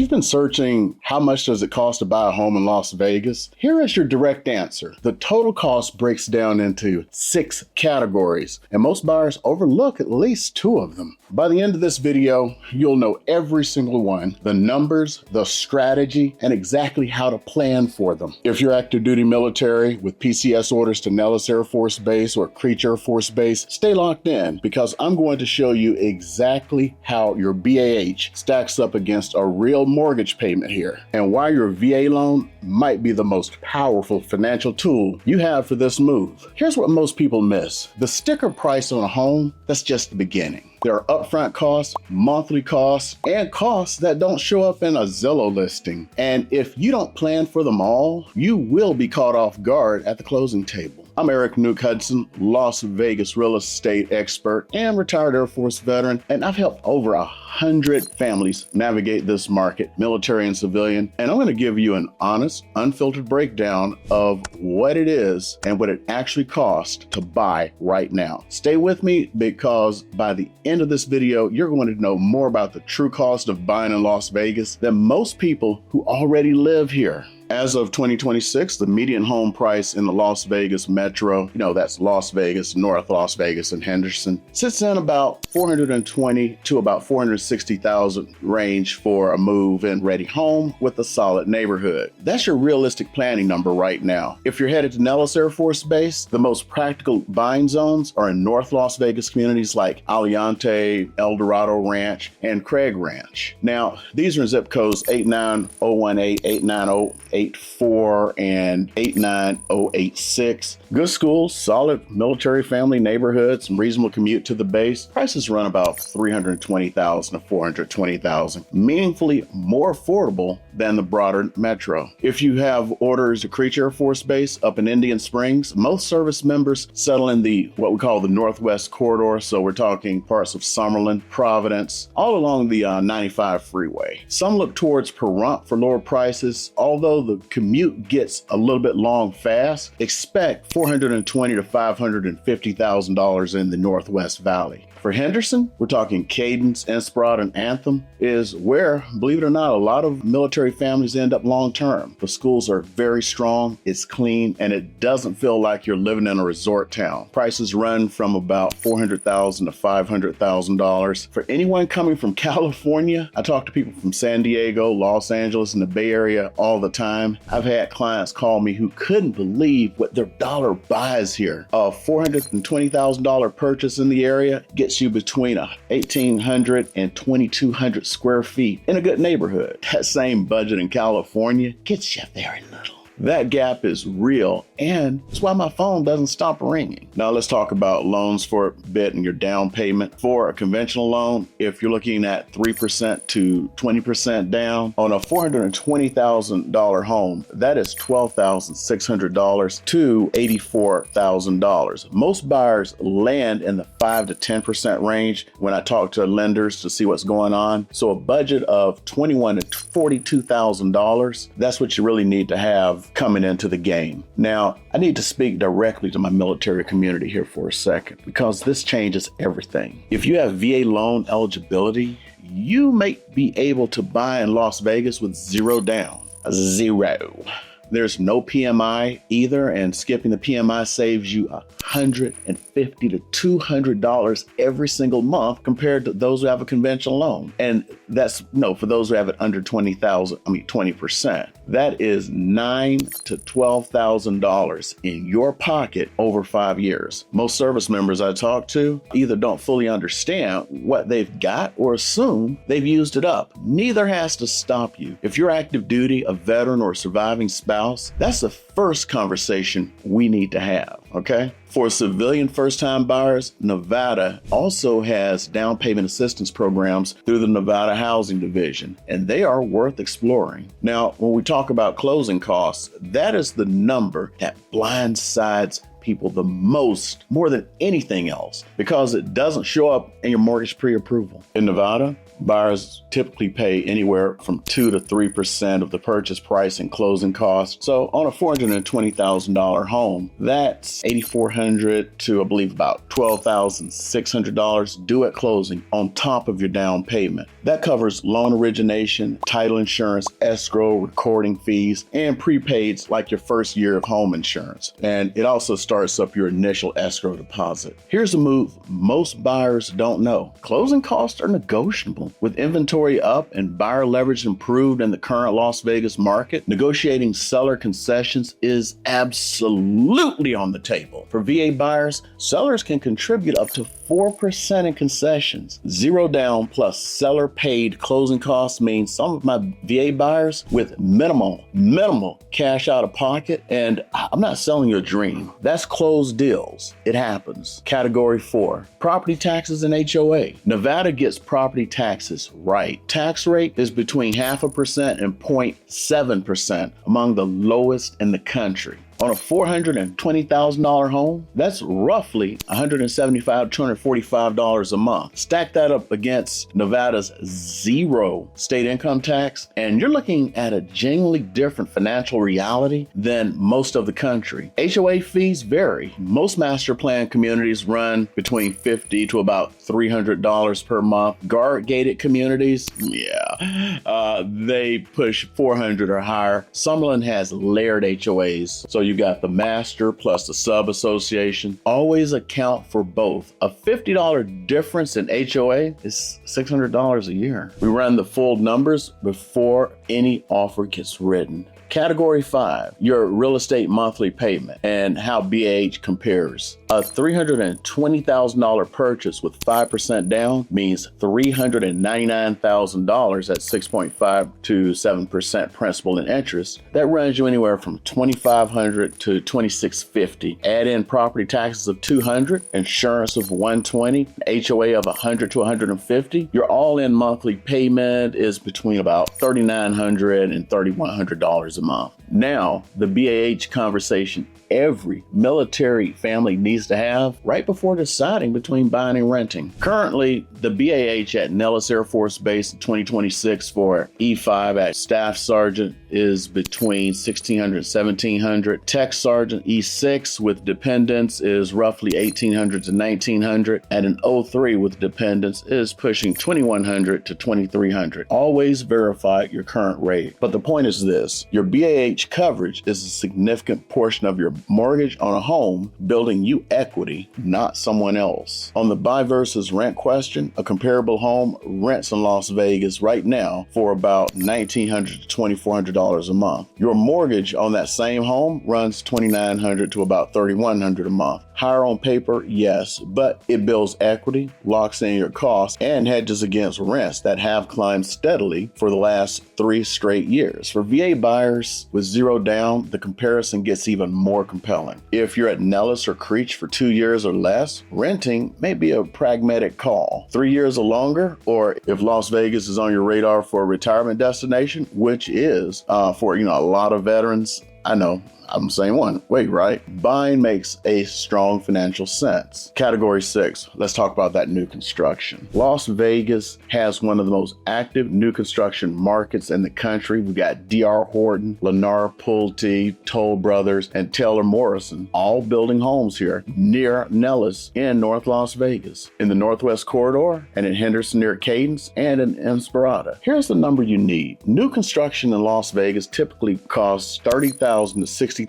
If you've been searching how much does it cost to buy a home in Las Vegas, here is your direct answer. The total cost breaks down into 6 categories, and most buyers overlook at least 2 of them. By the end of this video, you'll know every single one, the numbers, the strategy, and exactly how to plan for them. If you're active duty military with PCS orders to Nellis Air Force Base or Creech Air Force Base, stay locked in because I'm going to show you exactly how your BAH stacks up against a real mortgage payment here and why your VA loan might be the most powerful financial tool you have for this move. Here's what most people miss. The sticker price on a home, that's just the beginning. There are upfront costs, monthly costs, and costs that don't show up in a Zillow listing. And if you don't plan for them all, you will be caught off guard at the closing table. I'm Nuke Hudson, Las Vegas real estate expert and retired Air Force veteran, and I've helped over 100 families navigate this market, military and civilian, and I'm going to give you an honest, unfiltered breakdown of what it is and what it actually costs to buy right now. Stay with me because by the end of this video, you're going to know more about the true cost of buying in Las Vegas than most people who already live here. As of 2026, the median home price in the Las Vegas metro, that's Las Vegas, North Las Vegas, and Henderson, sits in about $420,000 to about $460,000 range for a move-in ready home with a solid neighborhood. That's your realistic planning number right now. If you're headed to Nellis Air Force Base, the most practical buying zones are in North Las Vegas communities like Aliante, El Dorado Ranch, and Craig Ranch. Now, these are in zip codes 89018, 89084, and 89086. Good schools, solid military family neighborhoods, and reasonable commute to the base. Prices run about $320,000 to $420,000, meaningfully more affordable than the broader metro. If you have orders to Creech Air Force Base up in Indian Springs, most service members settle in what we call the Northwest Corridor, so we're talking parts of Summerlin, Providence, all along the 95 freeway. Some look towards Pahrump for lower prices, although the commute gets a little bit long fast. Expect $420,000 to $550,000 in the Northwest Valley. For Henderson, we're talking Cadence, Inspirata, and Anthem is where, believe it or not, a lot of military families end up long-term. The schools are very strong, it's clean, and it doesn't feel like you're living in a resort town. Prices run from about $400,000 to $500,000. For anyone coming from California, I talk to people from San Diego, Los Angeles, and the Bay Area all the time. I've had clients call me who couldn't believe what their dollar buys here. A $420,000 purchase in the area gets you between 1,800 and 2,200 square feet in a good neighborhood. That same budget in California gets you very little. That gap is real, and that's why my phone doesn't stop ringing. Now let's talk about loans for a bit and your down payment. For a conventional loan, if you're looking at 3% to 20% down on a $420,000 home, that is $12,600 to $84,000. Most buyers land in the 5 to 10% range when I talk to lenders to see what's going on. So a budget of $21,000 to $42,000, that's what you really need to have coming into the game. Now, I need to speak directly to my military community here for a second because this changes everything. If you have VA loan eligibility, you may be able to buy in Las Vegas with zero down. Zero. There's no PMI either, and skipping the PMI saves you $150 to $200 every single month compared to those who have a conventional loan. And that's for those who have it under 20%. That is $9,000 to $12,000 in your pocket over 5 years. Most service members I talk to either don't fully understand what they've got or assume they've used it up. Neither has to stop you. If you're active duty, a veteran, or a surviving spouse, that's the first conversation we need to have, okay? For civilian first-time buyers, Nevada also has down payment assistance programs through the Nevada Housing Division, and they are worth exploring. Now, when we talk about closing costs, that is the number that blindsides people the most, more than anything else, because it doesn't show up in your mortgage pre-approval. In Nevada, Buyers typically pay anywhere from 2 to 3% of the purchase price and closing costs. So on a $420,000 home, that's $8,400 to I believe about $12,600 due at closing on top of your down payment. That covers loan origination, title insurance, escrow, recording fees, and prepaids like your first year of home insurance. And it also starts up your initial escrow deposit. Here's a move most buyers don't know. Closing costs are negotiable. With inventory up and buyer leverage improved in the current Las Vegas market, negotiating seller concessions is absolutely on the table. For VA buyers, sellers can contribute up to 4% in concessions. Zero down plus seller paid closing costs means some of my VA buyers with minimal cash out of pocket. And I'm not selling you a dream. That's closed deals. It happens. Category 4, property taxes and HOA. Nevada gets property taxes right. Tax rate is between 0.5% and 0.7%, among the lowest in the country. On a $420,000 home, that's roughly $175 to $245 a month. Stack that up against Nevada's zero state income tax, and you're looking at a genuinely different financial reality than most of the country. HOA fees vary. Most master plan communities run between $50 to about $300 per month. Guard-gated communities, they push $400 or higher. Summerlin has layered HOAs, so you got the master plus the sub association. Always account for both. A $50 difference in HOA is $600 a year. We run the full numbers before any offer gets written. Category 5, your real estate monthly payment and how BAH compares. A $320,000 purchase with 5% down means $399,000 at 6.5 to 7% principal and interest. That runs you anywhere from $2,500 to $2,650. Add in property taxes of $200, insurance of $120, HOA of $100 to $150. Your all-in monthly payment is between about $3,900 and $3,100 a month. Now, the BAH conversation every military family needs to have right before deciding between buying and renting. Currently, the BAH at Nellis Air Force Base in 2026 for E5 at Staff Sergeant is between $1,600 and $1,700. Tech Sergeant E6 with dependents is roughly $1,800 to $1,900, and an O3 with dependents is pushing $2,100 to $2,300. Always verify your current rate. But the point is this: your BAH coverage is a significant portion of your mortgage on a home, building you equity, not someone else. On the buy versus rent question, a comparable home rents in Las Vegas right now for about $1,900 to $2,400 a month. Your mortgage on that same home runs $2,900 to about $3,100 a month. Higher on paper, yes, but it builds equity, locks in your costs, and hedges against rents that have climbed steadily for the last 3 straight years. For VA buyers with zero down, the comparison gets even more compelling. If you're at Nellis or Creech for 2 years or less, renting may be a pragmatic call. 3 years or longer, or if Las Vegas is on your radar for a retirement destination, which is for a lot of veterans. I know, I'm saying one. Wait, right? Buying makes a strong financial sense. Category 6, let's talk about that new construction. Las Vegas has one of the most active new construction markets in the country. We've got D.R. Horton, Lennar Pulte, Toll Brothers, and Taylor Morrison all building homes here near Nellis in North Las Vegas, in the Northwest Corridor, and in Henderson near Cadence, and in Inspirada. Here's the number you need. New construction in Las Vegas typically costs $30,000 to $60,000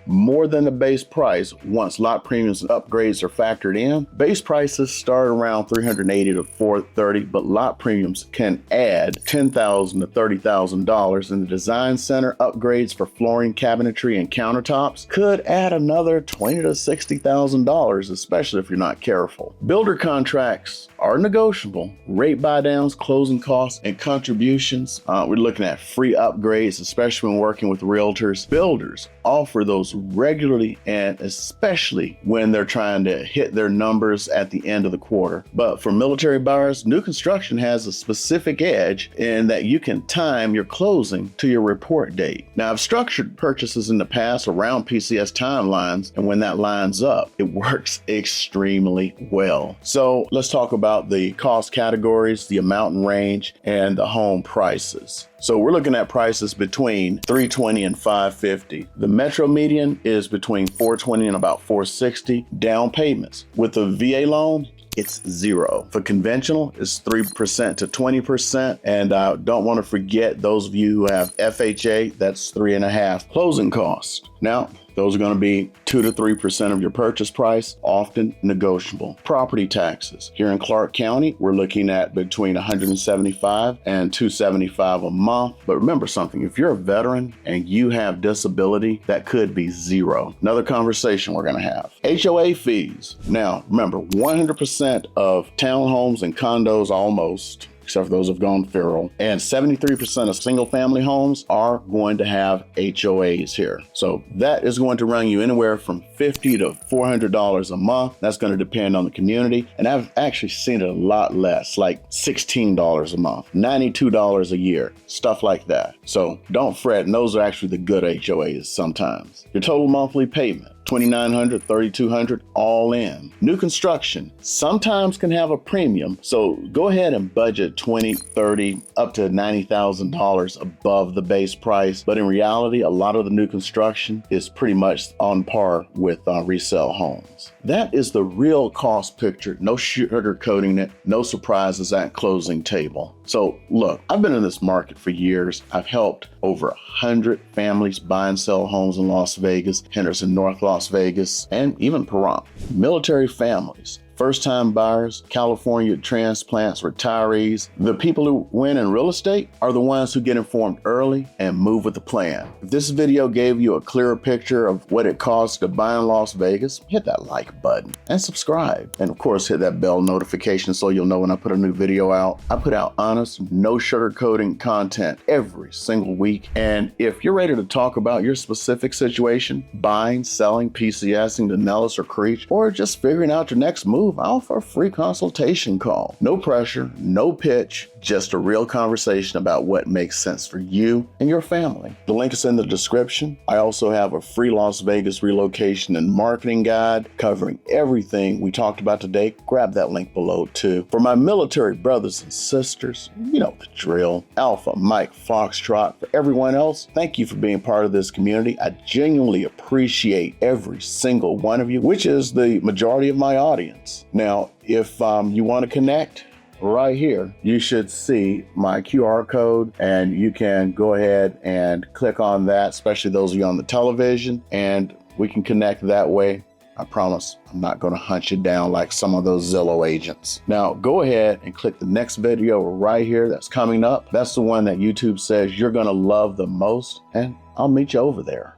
more than the base price once lot premiums and upgrades are factored in. Base prices start around $380 to $430, but lot premiums can add $10,000 to $30,000. In the design center, upgrades for flooring, cabinetry, and countertops could add another $20,000 to $60,000, especially if you're not careful. Builder contracts are negotiable. Rate buy downs, closing costs, and contributions. We're looking at free upgrades, especially when working with realtors. Builders offer those regularly, and especially when they're trying to hit their numbers at the end of the quarter. But for military buyers, new construction has a specific edge in that you can time your closing to your report date. Now, I've structured purchases in the past around PCS timelines, and when that lines up, it works extremely well. So let's talk about about the cost categories, the amount and range, and the home prices. So we're looking at prices between $320 and $550. The metro median is between $420 and about $460. Down payments with a VA loan, it's 0. For conventional, it's 3% to 20%. And I don't want to forget those of you who have FHA, that's 3.5%. Closing costs. Now, those are going to be 2 to 3% of your purchase price, often negotiable. Property taxes. Here in Clark County, we're looking at between $175 and $275 a month. But remember something, if you're a veteran and you have disability, that could be 0. Another conversation we're going to have. HOA fees. Now, remember, 100% of townhomes and condos almost, except for those have gone feral, and 73% of single family homes are going to have HOAs here. So that is going to run you anywhere from $50 to $400 a month. That's going to depend on the community. And I've actually seen it a lot less, like $16 a month, $92 a year, stuff like that. So don't fret, and those are actually the good HOAs sometimes. Your total monthly payment, $2,900, $3,200, all in. New construction sometimes can have a premium, so go ahead and budget $20, $30, up to $90,000 above the base price. But in reality, a lot of the new construction is pretty much on par with resale homes. That is the real cost picture. No sugarcoating it, no surprises at closing table. So look, I've been in this market for years. I've helped over 100 families buy and sell homes in Las Vegas, Henderson, North Las Vegas, and even Pahrump. Military families, first-time buyers, California transplants, retirees. The people who win in real estate are the ones who get informed early and move with the plan. If this video gave you a clearer picture of what it costs to buy in Las Vegas, hit that like button and subscribe. And of course, hit that bell notification so you'll know when I put a new video out. I put out honest, no sugarcoating content every single week. And if you're ready to talk about your specific situation, buying, selling, PCSing to Nellis or Creech, or just figuring out your next move, I offer a free consultation call. No pressure, no pitch, just a real conversation about what makes sense for you and your family. The link is in the description. I also have a free Las Vegas relocation and marketing guide covering everything we talked about today. Grab that link below too. For my military brothers and sisters, you know the drill. Alpha, Mike, Foxtrot. For everyone else, thank you for being part of this community. I genuinely appreciate every single one of you, which is the majority of my audience. Now, if you want to connect, right here, you should see my QR code, and you can go ahead and click on that, especially those of you on the television, and we can connect that way. I promise I'm not going to hunt you down like some of those Zillow agents. Now, go ahead and click the next video right here that's coming up. That's the one that YouTube says you're going to love the most, and I'll meet you over there.